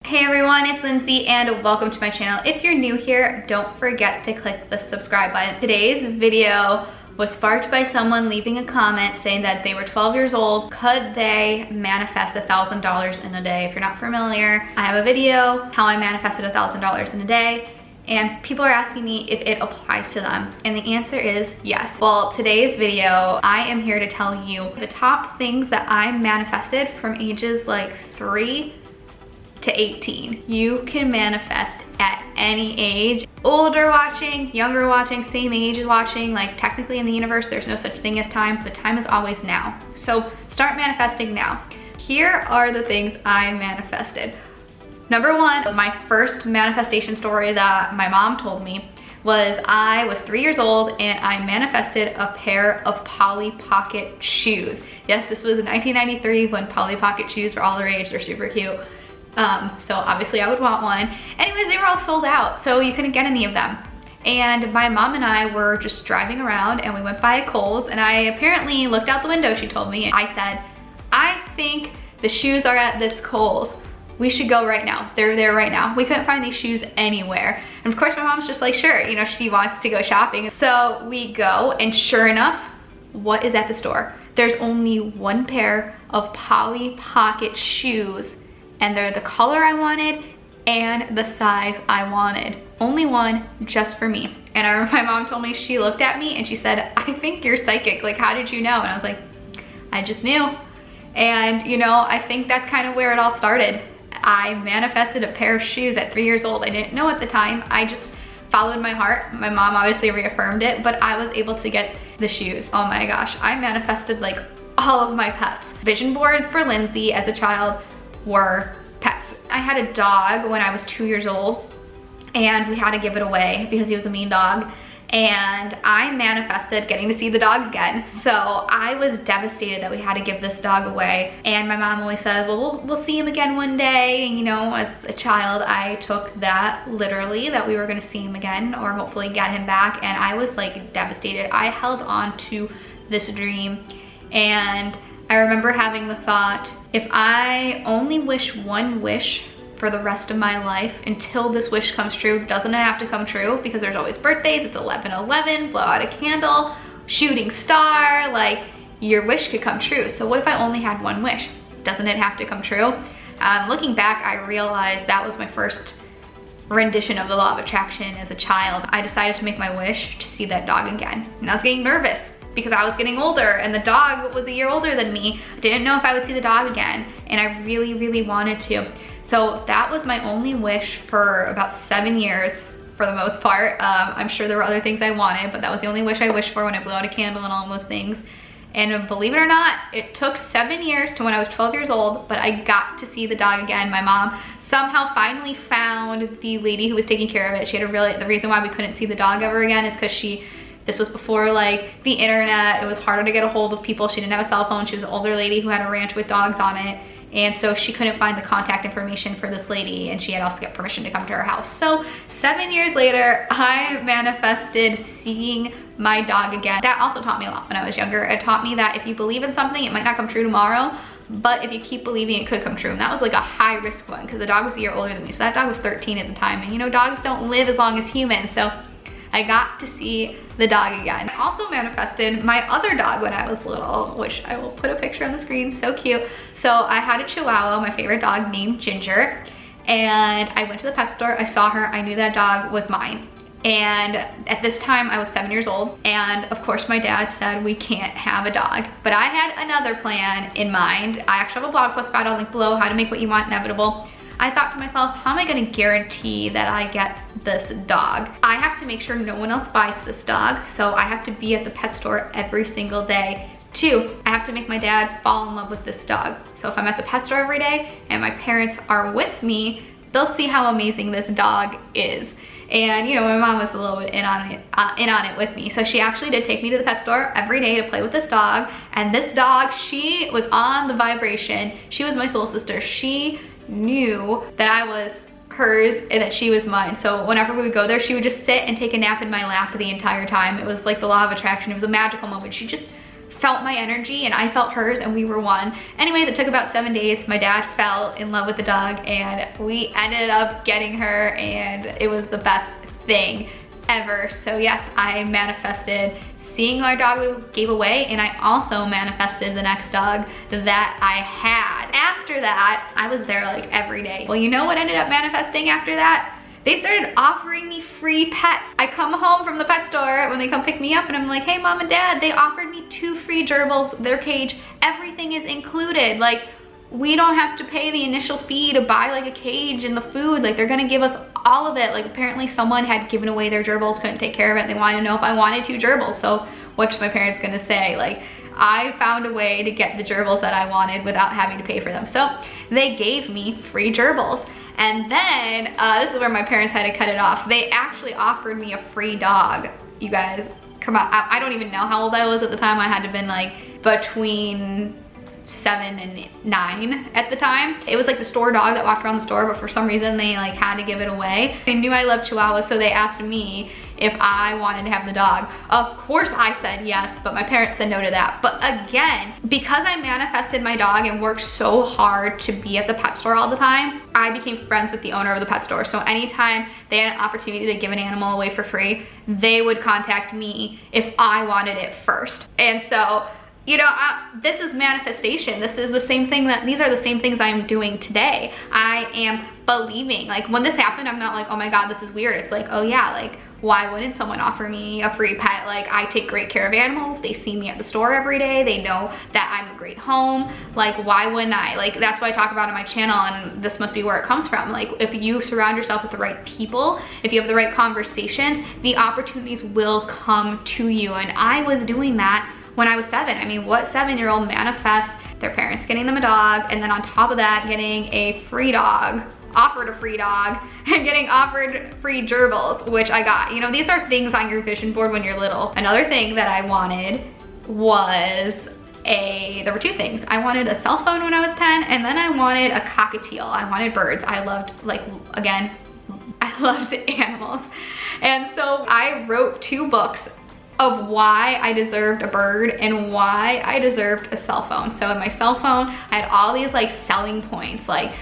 Hey everyone, it's Lindsay and welcome to my channel. If you're new here, don't forget to click the subscribe button. Today's video was sparked by someone leaving a comment saying that they were 12 years old. Could they manifest $1,000 in a day? If you're not familiar, I have a video how I manifested $1,000 in a day, and people are asking me if it applies to them, and the answer is yes. Well, today's video, I am here to tell you the top things that I manifested from ages like 3 to 18. You can manifest at any age. Older watching, younger watching, same age as watching. Like technically in the universe, there's no such thing as time. The time is always now. So start manifesting now. Here are the things I manifested. Number one, my first manifestation story that my mom told me was I was 3 years old and I manifested a pair of Polly Pocket shoes. Yes, this was in 1993 when Polly Pocket shoes were all the rage. They're super cute. So obviously I would want one. Anyways, they were all sold out, so you couldn't get any of them. And my mom and I were just driving around and we went by Kohl's, and I apparently looked out the window, she told me. I said, I think the shoes are at this Kohl's. We should go right now. They're there right now. We couldn't find these shoes anywhere. And of course my mom's just like, sure, you know, she wants to go shopping. So we go, and sure enough, what is at the store? There's only one pair of Polly Pocket shoes, and they're the color I wanted and the size I wanted. Only one, just for me. And I remember my mom told me, she looked at me and she said, I think you're psychic. Like, how did you know? And I was like, I just knew. And you know, I think that's kind of where it all started. I manifested a pair of shoes at 3 years old. I didn't know at the time. I just followed my heart. My mom obviously reaffirmed it, but I was able to get the shoes. Oh my gosh, I manifested like all of my pets. Vision boards for Lindsay as a child were pets. I had a dog when I was 2 years old, and we had to give it away because he was a mean dog, and I manifested getting to see the dog again. So I was devastated that we had to give this dog away, and my mom always says, well, we'll see him again one day. And you know, as a child, I took that literally, that we were gonna see him again or hopefully get him back, and I was like devastated. I held on to this dream, and I remember having the thought, if I only wish one wish for the rest of my life until this wish comes true, doesn't it have to come true? Because there's always birthdays, it's 11/11, blow out a candle, shooting star, like your wish could come true. So what if I only had one wish? Doesn't it have to come true? Looking back, I realized that was my first rendition of the law of attraction as a child. I decided to make my wish to see that dog again. And I was getting nervous because I was getting older and the dog was a year older than me. I didn't know if I would see the dog again, and I really, really wanted to. So that was my only wish for about 7 years for the most part. I'm sure there were other things I wanted, but that was the only wish I wished for when I blew out a candle and all those things. And believe it or not, it took 7 years to when I was 12 years old, but I got to see the dog again. My mom somehow finally found the lady who was taking care of it. She had the reason why we couldn't see the dog ever again is because this was before like the internet. It was harder to get a hold of people. She didn't have a cell phone. She was an older lady who had a ranch with dogs on it. And so she couldn't find the contact information for this lady, and she had also to get permission to come to her house. So 7 years later, I manifested seeing my dog again. That also taught me a lot when I was younger. It taught me that if you believe in something, it might not come true tomorrow, but if you keep believing, it could come true. And that was like a high risk one because the dog was a year older than me. So that dog was 13 at the time. And you know, dogs don't live as long as humans. So I got to see the dog again. I also manifested my other dog when I was little, which I will put a picture on the screen, so cute. So I had a Chihuahua, my favorite dog, named Ginger, and I went to the pet store, I saw her, I knew that dog was mine. And at this time I was 7 years old, and of course my dad said we can't have a dog. But I had another plan in mind. I actually have a blog post about it, I'll link below, how to make what you want inevitable. I thought to myself, how am I gonna guarantee that I get this dog? I have to make sure no one else buys this dog, so I have to be at the pet store every single day. 2, I have to make my dad fall in love with this dog. So if I'm at the pet store every day and my parents are with me, they'll see how amazing this dog is. And you know, my mom was a little bit in on it with me. So she actually did take me to the pet store every day to play with this dog. And this dog, she was on the vibration. She was my soul sister. She knew that I was hers and that she was mine. So whenever we would go there, she would just sit and take a nap in my lap the entire time. It was like the law of attraction. It was a magical moment. She just felt my energy and I felt hers and we were one. Anyways, it took about 7 days. My dad fell in love with the dog and we ended up getting her, and it was the best thing ever. So yes, I manifested seeing our dog we gave away, and I also manifested the next dog that I had. After that, I was there like every day. Well, you know what ended up manifesting after that? They started offering me free pets. I come home from the pet store when they come pick me up and I'm like, hey mom and dad, they offered me 2 free gerbils, their cage, everything is included. Like, we don't have to pay the initial fee to buy like a cage and the food. Like, they're gonna give us all of it. Like, apparently someone had given away their gerbils, couldn't take care of it, and they wanted to know if I wanted 2 gerbils. So what's my parents gonna say? Like, I found a way to get the gerbils that I wanted without having to pay for them. So they gave me free gerbils. And then, this is where my parents had to cut it off. They actually offered me a free dog. You guys, come on. I don't even know how old I was at the time. I had to have been like between 7 and 9 at the time. It was like the store dog that walked around the store, but for some reason they like had to give it away. They knew I loved Chihuahuas, so they asked me if I wanted to have the dog. Of course I said yes, but my parents said no to that. But again, because I manifested my dog and worked so hard to be at the pet store all the time, I became friends with the owner of the pet store. So anytime they had an opportunity to give an animal away for free, they would contact me if I wanted it first. And so, you know, this is manifestation. This is the same thing these are the same things I'm doing today. I am believing. Like, when this happened, I'm not like, oh my God, this is weird. It's like, oh yeah, like, why wouldn't someone offer me a free pet? Like, I take great care of animals. They see me at the store every day. They know that I'm a great home. Like, why wouldn't I? Like, that's what I talk about on my channel, and this must be where it comes from. Like, if you surround yourself with the right people, if you have the right conversations, the opportunities will come to you. And I was doing that when I was 7. I mean, what 7-year-old manifests their parents getting them a dog, and then on top of that, getting a free dog, offered a free dog, and getting offered free gerbils, which I got. You know, these are things on your vision board when you're little. Another thing that I wanted was there were 2 things. I wanted a cell phone when I was 10, and then I wanted a cockatiel. I wanted birds. I loved, like, again, I loved animals. And so I wrote 2 books of why I deserved a bird and why I deserved a cell phone. So in my cell phone, I had all these like selling points, like,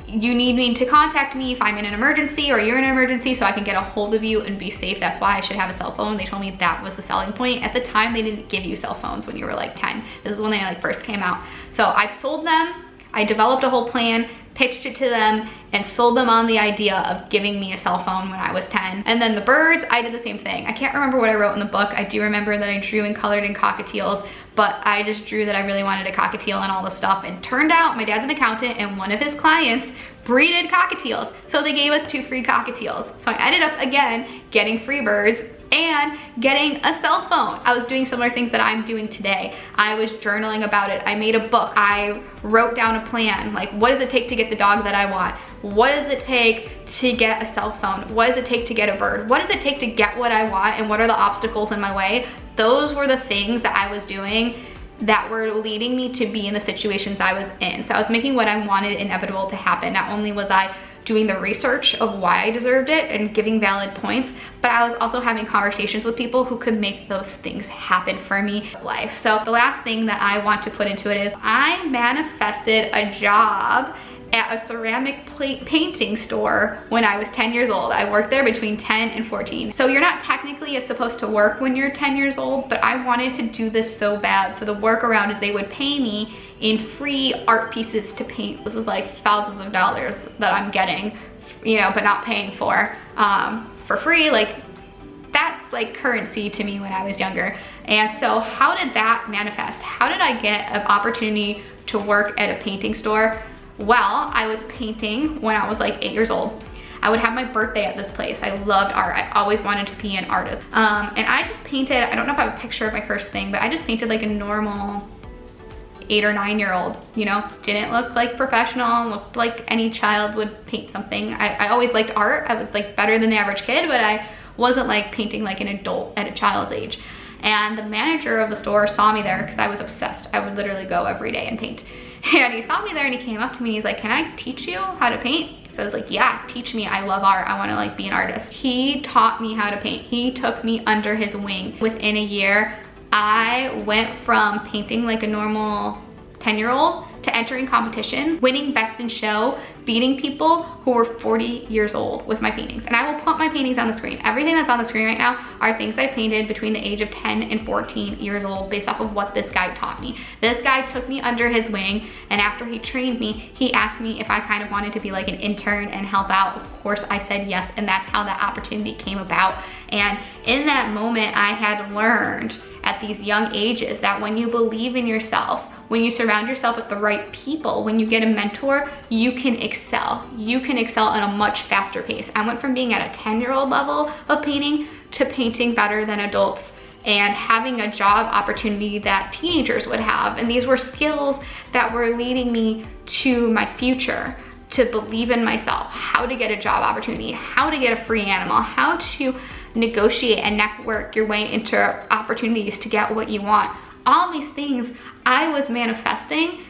you need me to contact me if I'm in an emergency or you're in an emergency so I can get a hold of you and be safe. That's why I should have a cell phone. They told me that was the selling point. At the time, they didn't give you cell phones when you were like 10. This is when they like first came out. So I sold them, I developed a whole plan, pitched it to them, and sold them on the idea of giving me a cell phone when I was 10. And then the birds, I did the same thing. I can't remember what I wrote in the book. I do remember that I drew and colored in cockatiels, but I just drew that I really wanted a cockatiel and all this stuff. And turned out my dad's an accountant and one of his clients breeded cockatiels. So they gave us 2 free cockatiels. So I ended up again getting free birds and getting a cell phone. I was doing similar things that I'm doing today. I was journaling about it. I made a book. I wrote down a plan. Like, what does it take to get the dog that I want? What does it take to get a cell phone? What does it take to get a bird? What does it take to get what I want, and what are the obstacles in my way? Those were the things that I was doing that were leading me to be in the situations I was in. So I was making what I wanted inevitable to happen. Not only was I doing the research of why I deserved it and giving valid points, but I was also having conversations with people who could make those things happen for me in life. So the last thing that I want to put into it is I manifested a job at a ceramic plate painting store when I was 10 years old. I worked there between 10 and 14. So you're not technically supposed to work when you're 10 years old, but I wanted to do this so bad. So the workaround is they would pay me in free art pieces to paint. This is like thousands of dollars that I'm getting, you know, but not paying for free. Like, that's like currency to me when I was younger. And so how did that manifest? How did I get an opportunity to work at a painting store? Well, I was painting when I was like 8 years old. I would have my birthday at this place. I loved art. I always wanted to be an artist. And I just painted, I don't know if I have a picture of my first thing, but I just painted like a normal 8 or 9 year old, you know, didn't look like professional, looked like any child would paint something. I always liked art. I was like better than the average kid, but I wasn't like painting like an adult at a child's age. And the manager of the store saw me there because I was obsessed. I would literally go every day and paint. And he saw me there and he came up to me and he's like, can I teach you how to paint? So I was like, yeah, teach me. I love art. I want to like be an artist. He taught me how to paint. He took me under his wing. Within a year, I went from painting like a normal 10-year-old to entering competitions, winning best in show, beating people who were 40 years old with my paintings. And I will put my paintings on the screen. Everything that's on the screen right now are things I painted between the age of 10 and 14 years old based off of what this guy taught me. This guy took me under his wing, and after he trained me, he asked me if I kind of wanted to be like an intern and help out. Of course I said yes, and that's how that opportunity came about. And in that moment, I had learned at these young ages that when you believe in yourself, when you surround yourself with the right people, when you get a mentor, you can excel. You can excel at a much faster pace. I went from being at a 10-year-old level of painting to painting better than adults and having a job opportunity that teenagers would have. And these were skills that were leading me to my future, to believe in myself, how to get a job opportunity, how to get a free animal, how to negotiate and network your way into opportunities to get what you want. All these things I was manifesting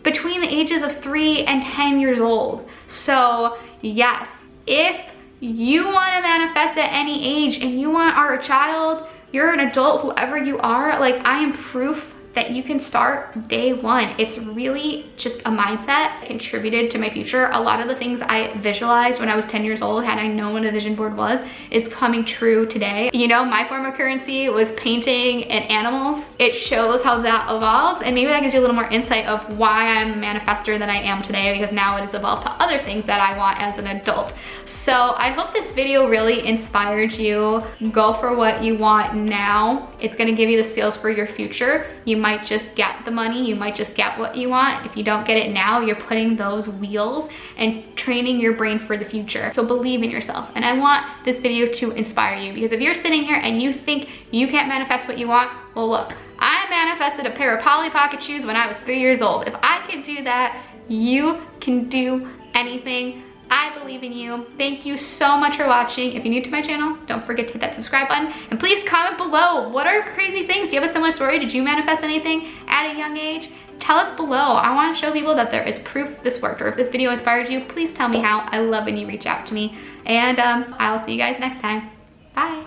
between the ages of 3 and 10 years old. So yes, if you want to manifest at any age and you are a child, you're an adult, whoever you are, like, I am proof that you can start day one. It's really just a mindset that contributed to my future. A lot of the things I visualized when I was 10 years old, had I known what a vision board was, is coming true today. You know, my form of currency was painting and animals. It shows how that evolved, and maybe that gives you a little more insight of why I'm a manifestor that I am today, because now it has evolved to other things that I want as an adult. So I hope this video really inspired you. Go for what you want now. It's gonna give you the skills for your future. You might just get the money, you might just get what you want. If you don't get it now, you're putting those wheels and training your brain for the future. So believe in yourself. And I want this video to inspire you, because if you're sitting here and you think you can't manifest what you want, well look, I manifested a pair of Polly Pocket shoes when I was 3 years old. If I can do that, you can do anything. I believe in you. Thank you so much for watching. If you're new to my channel, don't forget to hit that subscribe button. And please comment below. What are crazy things? Do you have a similar story? Did you manifest anything at a young age? Tell us below. I want to show people that there is proof this worked. Or if this video inspired you, please tell me how. I love when you reach out to me. And I'll see you guys next time. Bye.